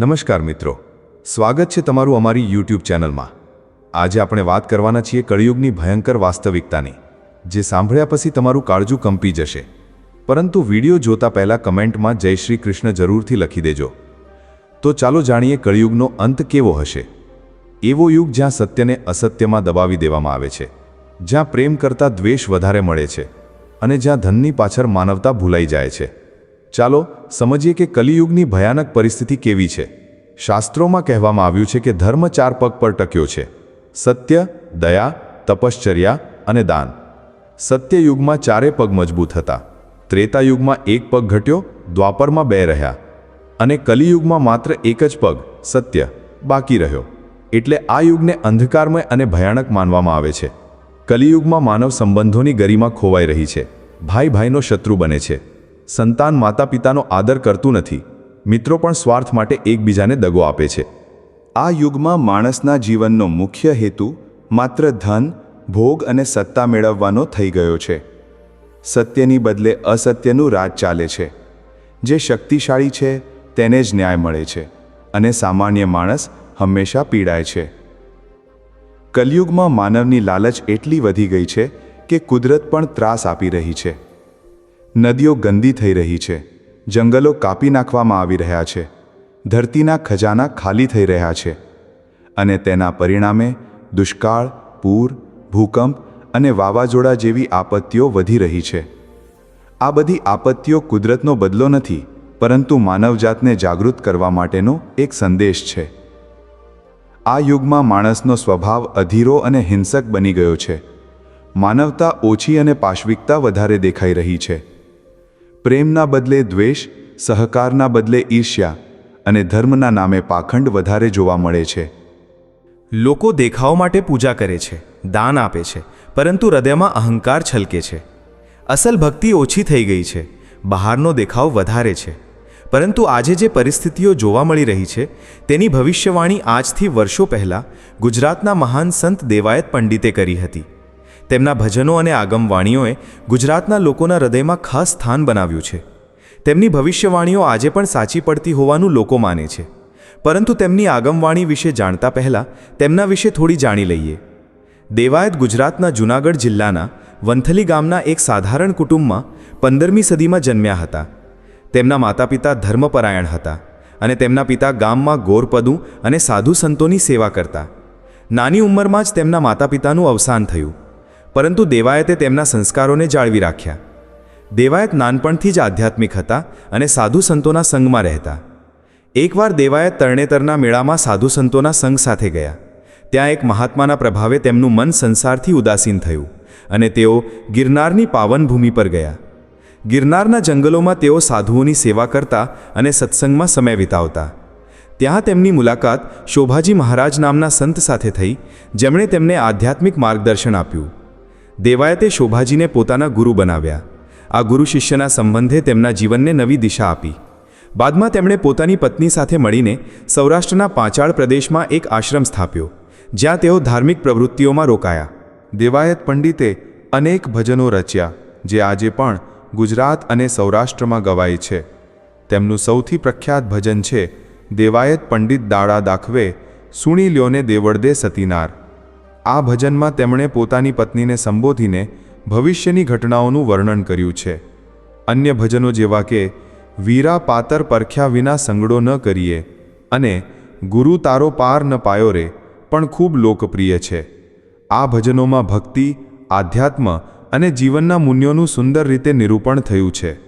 નમસ્કાર મિત્રો, સ્વાગત છે તમારું અમારી YouTube ચેનલમાં। આજે આપણે વાત કરવાના છીએ કળિયુગની ભયંકર વાસ્તવિકતાની, જે સાંભળ્યા પછી તમારું કાળજું કંપી જશે। પરંતુ વિડિયો જોતા પહેલા કમેન્ટમાં જય શ્રી કૃષ્ણ જરૂરથી લખી દેજો। તો ચાલો જાણીએ કળિયુગનો અંત કેવો હશે। એવો યુગ જ્યાં સત્યને અસત્યમાં દબાવી દેવામાં આવે છે, જ્યાં પ્રેમ કરતાં દ્વેષ વધારે મળે છે અને જ્યાં ધનની પાછળ માનવતા ભૂલાઈ જાય છે। ચાલો સમજીએ કે કલિયુગની ભયાનક પરિસ્થિતિ કેવી છે। શાસ્ત્રોમાં કહેવામાં આવ્યું છે કે ધર્મ 4 પગ પર ટક્યો છે: સત્ય, દયા, તપશ્ચર્યા અને દાન। સત્ય યુગમાં 4 પગ મજબૂત હતા, ત્રેતા યુગમાં 1 પગ ઘટ્યો, દ્વાપરમાં 2 રહ્યા અને કલિયુગમાં માત્ર 1 જ પગ સત્ય બાકી રહ્યો। એટલે આ યુગને અંધકારમય અને ભયાનક માનવામાં આવે છે। કલિયુગમાં માનવ સંબંધોની ગરિમા ખોવાઈ રહી છે, ભાઈ ભાઈનો શત્રુ બને છે, સંતાન માતા પિતાનો આદર કરતું નથી, મિત્રો પણ સ્વાર્થ માટે એકબીજાને દગો આપે છે। આ યુગમાં માણસના જીવનનો મુખ્ય હેતુ માત્ર ધન, ભોગ અને સત્તા મેળવવાનો થઈ ગયો છે। સત્યની બદલે અસત્યનું રાજ ચાલે છે। જે શક્તિશાળી છે તેને જ ન્યાય મળે છે અને સામાન્ય માણસ હંમેશા પીડાય છે। કલિયુગમાં માનવની લાલચ એટલી વધી ગઈ છે કે કુદરત પણ ત્રાસ આપી રહી છે। નદીઓ ગંદી થઈ રહી છે, જંગલો કાપી નાખવામાં આવી રહ્યા છે, ધરતીના ખજાના ખાલી થઈ રહ્યા છે અને તેના પરિણામે દુષ્કાળ, પૂર, ભૂકંપ અને વાવાઝોડા જેવી આપત્તિઓ વધી રહી છે। આ બધી આપત્તિઓ કુદરતનો બદલો નથી, પરંતુ માનવજાતને જાગૃત કરવા માટેનો એક સંદેશ છે। આ યુગમાં માણસનો સ્વભાવ અધીરો અને હિંસક બની ગયો છે। માનવતા ઓછી અને પાશવિકતા વધારે દેખાઈ રહી છે। પ્રેમના બદલે દ્વેષ, સહકારના બદલે ઈર્ષ્યા અને ધર્મના નામે પાખંડ વધારે જોવા મળે છે। લોકો દેખાવ માટે પૂજા કરે છે, દાન આપે છે, પરંતુ હૃદયમાં અહંકાર છલકે છે। અસલ ભક્તિ ઓછી થઈ ગઈ છે, બહારનો દેખાવ વધારે છે। પરંતુ આજે જે પરિસ્થિતિઓ જોવા મળી રહી છે તેની ભવિષ્યવાણી આજથી વર્ષો પહેલાં ગુજરાતના મહાન સંત દેવાયત પંડિતે કરી હતી। તેમના ભજનો અને આગમવાણીઓએ ગુજરાતના લોકોના હૃદયમાં ખાસ સ્થાન બનાવ્યું છે। તેમની ભવિષ્યવાણીઓ આજે પણ સાચી પડતી હોવાનું લોકો માને છે, પરંતુ તેમની આગમવાણી વિશે જાણતા પહેલાં તેમના વિશે થોડી જાણી લઈએ। દેવાયત ગુજરાતના જૂનાગઢ જિલ્લાના વંથલી ગામના એક સાધારણ કુટુંબમાં 15મી સદીમાં જન્મ્યા હતા। તેમના માતા પિતા ધર્મપરાયણ હતા અને તેમના પિતા ગામમાં ગોરપદું અને સાધુ સંતોની સેવા કરતા। નાની ઉંમરમાં જ તેમના માતા પિતાનું અવસાન થયું, પરંતુ દેવાયતે તેમના સંસ્કારોને જાળવી રાખ્યા। દેવાયત નાનપણથી જ આધ્યાત્મિક હતા અને સાધુ સંતોના સંગમાં રહેતા। એકવાર દેવાયત તરણેતરના મેળામાં સાધુ સંતોના સંગ સાથે ગયા। ત્યાં એક મહાત્માના પ્રભાવે તેમનું મન સંસારથી ઉદાસીન થયું અને તેઓ ગિરનારની પાવન ભૂમિ પર ગયા। ગિરનારના જંગલોમાં તેઓ સાધુઓની સેવા કરતા અને સત્સંગમાં સમય વિતાવતા। ત્યાં તેમની મુલાકાત શોભાજી મહારાજ નામના સંત સાથે થઈ, જેમણે તેમને આધ્યાત્મિક માર્ગદર્શન આપ્યું। દેવાયતે શોભાજીને પોતાના ગુરુ બનાવ્યા। આ ગુરુ શિષ્યના સંબંધે તેમના જીવનને નવી દિશા આપી। બાદમાં તેમણે પોતાની પત્ની સાથે મળીને સૌરાષ્ટ્રના પાંચાળ પ્રદેશમાં એક આશ્રમ સ્થાપ્યો, જ્યાં તેઓ ધાર્મિક પ્રવૃત્તિઓમાં રોકાયા। દેવાયત પંડિતે અનેક ભજનો રચ્યા, જે આજે પણ ગુજરાત અને સૌરાષ્ટ્રમાં ગવાય છે। તેમનું સૌથી પ્રખ્યાત ભજન છે દેવાયત પંડિત દાડા દાખવે, સુણી લ્યોને દેવળદે સતીનાર। આ ભજનમાં તેમણે પોતાની પત્નીને સંબોધીને ભવિષ્યની ઘટનાઓનું વર્ણન કર્યું છે। અન્ય ભજનો જેવા કે વીરા પાતર પરખ્યા વિના સંગડો ન કરીએ અને ગુરુ તારો પાર ન પાયો રે પણ ખૂબ લોકપ્રિય છે। આ ભજનોમાં ભક્તિ, આધ્યાત્મ અને જીવનના મૂલ્યોનું સુંદર રીતે નિરૂપણ થયું છે।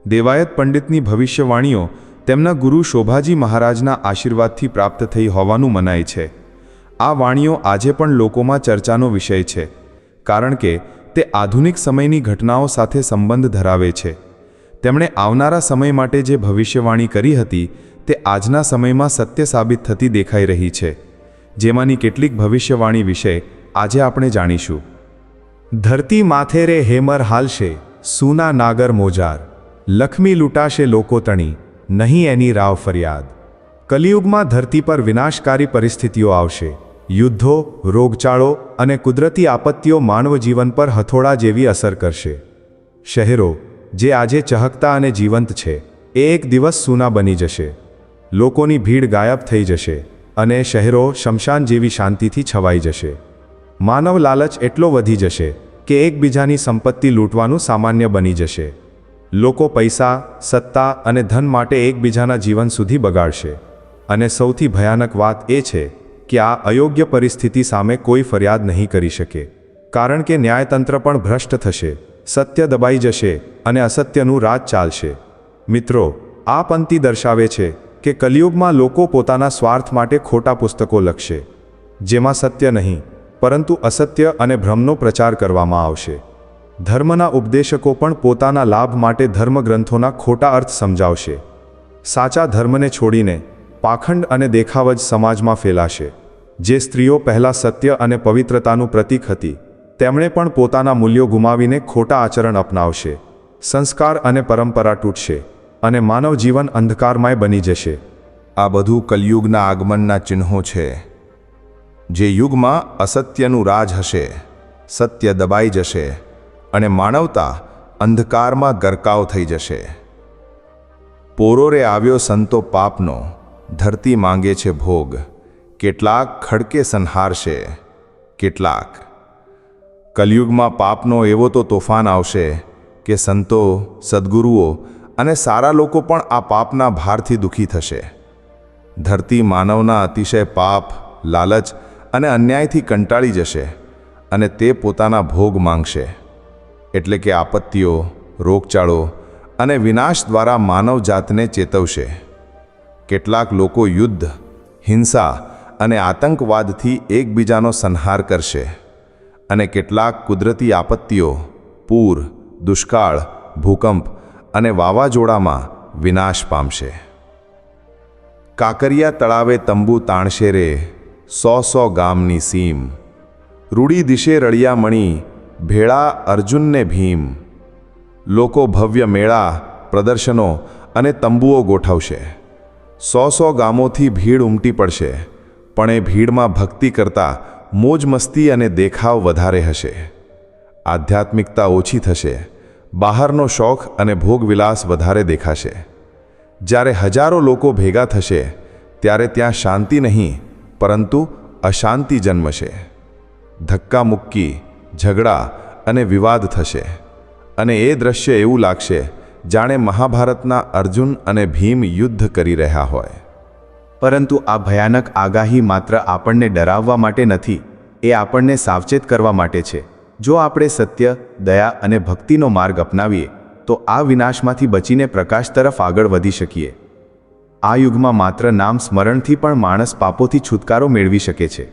દેવાયત પંડિતની ભવિષ્યવાણીઓ તેમના ગુરુ શોભાજી મહારાજના આશીર્વાદથી પ્રાપ્ત થઈ હોવાનું મનાય છે। આ વાણીઓ આજે પણ લોકોમાં ચર્ચાનો વિષય છે, કારણ કે તે આધુનિક સમયની ઘટનાઓ સાથે સંબંધ ધરાવે છે। તેમણે આવનારા સમય માટે જે ભવિષ્યવાણી કરી હતી તે આજના સમયમાં સત્ય સાબિત થતી દેખાઈ રહી છે, જેમાંની કેટલીક ભવિષ્યવાણી વિશે આજે આપણે જાણીશું। ધરતી માથે રે હેમર હાલશે, સૂના નાગર મોજાર, લક્ષ્મી લૂંટાશે લોકો તણી, નહીં એની રાવ ફરિયાદ। કલિયુગમાં ધરતી પર વિનાશકારી પરિસ્થિતિઓ આવશે। યુદ્ધો, રોગચાળો અને કુદરતી આપત્તિઓ માનવ જીવન પર હથોડા જેવી અસર કરશે। શહેરો જે આજે ચહકતા અને જીવંત છે એ એક દિવસ સૂના બની જશે। લોકોની ભીડ ગાયબ થઈ જશે અને શહેરો શમશાન જેવી શાંતિથી છવાઈ જશે. માનવ લાલચ એટલો વધી જશે કે એકબીજાની સંપત્તિ લૂંટવાનું સામાન્ય બની જશે. લોકો પૈસા, સત્તા અને ધન માટે એકબીજાના જીવન સુધી બગાડશે. અને સૌથી ભયાનક વાત એ છે કે આ અયોગ્ય પરિસ્થિતિ સામે કોઈ ફરિયાદ નહીં કરી શકે, કારણ કે ન્યાયતંત્ર પણ ભ્રષ્ટ થશે, સત્ય દબાઈ જશે અને અસત્યનું રાજ ચાલશે. મિત્રો, આ પંક્તિ દર્શાવે છે કે કલિયુગમાં લોકો પોતાના સ્વાર્થ માટે ખોટા પુસ્તકો લખશે, જેમાં સત્ય નહીં પરંતુ અસત્ય અને ભ્રમનો પ્રચાર કરવામાં આવશે. ધર્મના ઉપદેશકો પણ પોતાના લાભ માટે ધર્મગ્રંથોના ખોટા અર્થ સમજાવશે. સાચા ધર્મને છોડીને પાખંડ અને દેખાવ જ સમાજમાં ફેલાશે. જે સ્ત્રીઓ પહેલાં સત્ય અને પવિત્રતાનું પ્રતીક હતી, તેમણે પણ પોતાના મૂલ્યો ગુમાવીને ખોટા આચરણ અપનાવશે. સંસ્કાર અને પરંપરા તૂટશે અને માનવ જીવન અંધકારમય બની જશે. આ બધું કલિયુગના આગમનના ચિહ્નો છે. જે યુગમાં અસત્યનું રાજ હશે, સત્ય દબાઈ જશે અને માનવતા અંધકારમાં ગરકાવ થઈ જશે. પોરોરે આવ્યો સંતો પાપનો, ધરતી માંગે છે ભોગ. કેટલાક ખડકે સંહારશે, કેટલાક. કલિયુગમાં પાપનો એવો તો તોફાન આવશે કે સંતો, સદ્ગુરુઓ અને સારા લોકો પણ આ પાપના ભારથી દુઃખી થશે. ધરતી માનવના અતિશય પાપ, લાલચ અને અન્યાયથી કંટાળી જશે અને તે પોતાના ભોગ માંગશે. એટલે કે આપત્તિઓ, રોગચાળો અને વિનાશ દ્વારા માનવ જાતને ચેતવશે. કેટલાક લોકો યુદ્ધ, હિંસા અને આતંકવાદથી એકબીજાનો સંહાર કરશે અને કેટલાક કુદરતી આપત્તિઓ, પૂર, દુષ્કાળ, ભૂકંપ અને વાવાઝોડામાં વિનાશ પામશે. કાંકરિયા તળાવે તંબુ તાણશે રે 100 ગામની સીમ. રૂડી દિશે રળિયામણી, ભેળા અર્જુનને ભીમ. લોકો ભવ્ય મેળા, પ્રદર્શનો અને તંબુઓ ગોઠવશે. 100 ગામોથી ભીડ ઉમટી પડશે, પણ એ ભીડમાં ભક્તિ કરતાં મોજ મસ્તી અને દેખાવ વધારે હશે. આધ્યાત્મિકતા ઓછી થશે, બહારનો શોખ અને ભોગવિલાસ વધારે દેખાશે. જ્યારે હજારો લોકો ભેગા થશે, ત્યારે ત્યાં શાંતિ નહીં પરંતુ અશાંતિ જન્મશે. ધક્કામુક્કી, ઝઘડા અને વિવાદ થશે અને એ દ્રશ્ય એવું લાગશે જાણે મહાભારતના અર્જુન અને ભીમ યુદ્ધ કરી રહ્યા હોય. પરંતુ આ ભયાનક આગાહી માત્ર આપણને ડરાવવા માટે નથી, એ આપણને સાવચેત કરવા માટે છે. જો આપણે સત્ય, દયા અને ભક્તિનો માર્ગ અપનાવીએ તો આ વિનાશમાંથી બચીને પ્રકાશ તરફ આગળ વધી શકીએ. આ યુગમાં માત્ર નામ સ્મરણથી પણ માણસ પાપોથી છુટકારો મેળવી શકે છે.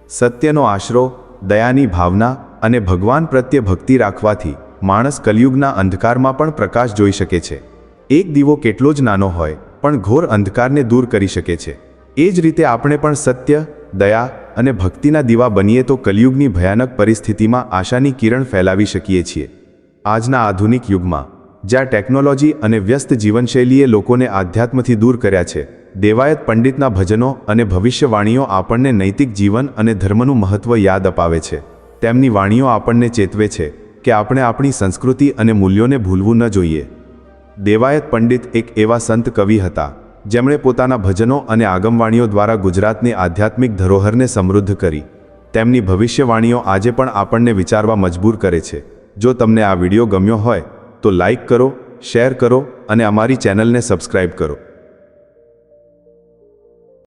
સત્યનો આશરો, દયાની ભાવના અને ભગવાન પ્રત્યે ભક્તિ રાખવાથી માણસ કલિયુગના અંધકારમાં પણ પ્રકાશ જોઈ શકે છે. એક દીવો કેટલો જ નાનો હોય પણ ઘોર અંધકારને દૂર કરી શકે છે. એ જ રીતે આપણે પણ સત્ય, દયા અને ભક્તિના દીવા બનીએ તો કલિયુગની ભયાનક પરિસ્થિતિમાં આશાની કિરણ ફેલાવી શકીએ છીએ. આજના આધુનિક યુગમાં જ્યાં ટેકનોલોજી અને વ્યસ્ત જીવનશૈલીએ લોકોને આધ્યાત્મથી દૂર કર્યા છે, દેવાયત પંડિતના ભજનો અને ભવિષ્યવાણીઓ આપણને નૈતિક જીવન અને ધર્મનું મહત્ત્વ યાદ અપાવે છે. તેમની વાણીઓ આપણને ચેતવે છે કે આપણે આપણી સંસ્કૃતિ અને મૂલ્યોને ભૂલવું ન જોઈએ. દેવાયત પંડિત એક એવા સંત કવિ હતા જેમણે પોતાના ભજનો અને આગમવાણીઓ દ્વારા ગુજરાતની આધ્યાત્મિક ધરોહરને સમૃદ્ધ કરી. તેમની ભવિષ્યવાણીઓ આજે પણ આપણને વિચારવા મજબૂર કરે છે. જો તમને આ વિડીયો ગમ્યો હોય તો લાઈક કરો, શેર કરો અને અમારી ચેનલને સબસ્ક્રાઇબ કરો.